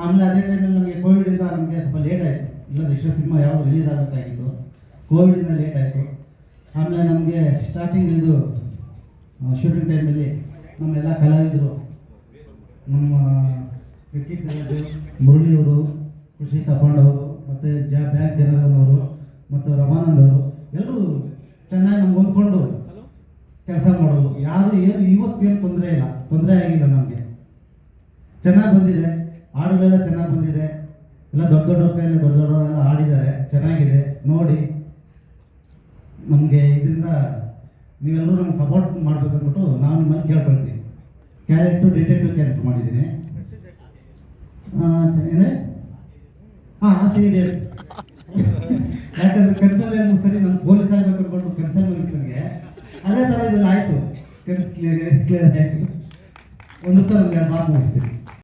ಆಮೇಲೆ ಅದೇ ಟೈಮಲ್ಲಿ ನಮಗೆ ಕೋವಿಡಿಂದ ನಮಗೆ ಸ್ವಲ್ಪ ಲೇಟ್ ಆಯಿತು, ಇಲ್ಲದ ಇಷ್ಟು ಸಿನಿಮಾ ಯಾವುದು ರಿಲೀಸ್ ಆಗಬೇಕಾಗಿತ್ತು, ಕೋವಿಡಿಂದ ಲೇಟ್ ಆಯಿತು. ಆಮೇಲೆ ನಮಗೆ ಸ್ಟಾರ್ಟಿಂಗ್ ಇದು ಶೂಟಿಂಗ್ ಟೈಮಲ್ಲಿ ನಮ್ಮೆಲ್ಲ ಕಲಾವಿದರು, ನಮ್ಮ ವಿಕ್ಕಿ ಮುರಳಿಯವರು, ಖುಷಿ ತಪಾಂಡವರು, ಮತ್ತು ಬ್ಯಾಗ್ ಜನಾರ್ದನ್ ಅವರು ಮತ್ತು ರಮಾನಂದ್ ಅವರು ಎಲ್ಲರೂ ಚೆನ್ನಾಗಿ ನಮ್ಗೆ ಹೊಂದ್ಕೊಂಡು ಕೆಲಸ ಮಾಡೋದು. ಯಾರು ಏನು ಇವತ್ತಿಗೇನು ತೊಂದರೆ ಆಗಿಲ್ಲ. ನಮಗೆ ಚೆನ್ನಾಗಿ ಬಂದಿದೆ, ಹಾಡುಗಳೆಲ್ಲ ಚೆನ್ನಾಗಿ ಬಂದಿದೆ. ಎಲ್ಲ ದೊಡ್ಡವ್ರ ಕೈಯಲ್ಲಿ ದೊಡ್ಡವರೆಲ್ಲ ಆಡಿದ್ದಾರೆ, ಚೆನ್ನಾಗಿದೆ. ನೋಡಿ ನಮಗೆ ಇದರಿಂದ ನೀವೆಲ್ಲರೂ ನಮ್ಗೆ ಸಪೋರ್ಟ್ ಮಾಡಬೇಕಂದ್ಬಿಟ್ಟು ನಾವು ನಿಮ್ಮಲ್ಲಿ ಕೇಳ್ಕೊಳ್ತೀವಿ. ಡಿಟೆಕ್ಟಿವ್ ಕ್ಯಾರೆಕ್ಟರ್ ಮಾಡಿದ್ದೀನಿ. ಏನೇ ಆಸೆ ಈಡೇರಿ. ಯಾಕಂದ್ರೆ ಕನ್ಸಲ್ ಸರಿ ನಾನು ಪೊಲೀಸ್ ಆಗಬೇಕು ಅಂದ್ಕೊಂಡು ಕನ್ಸಲ್ ಬಂದಿತ್ತು ನನಗೆ. ಅದೇ ಥರ ಇದೆಲ್ಲ ಆಯಿತು, ಕ್ಲಿಯರ್ ಆಯಿತು. ಒಂದು ಸಲ ನಮ್ಗೆ ಮಾತು ಮುಗಿಸ್ತೀನಿ.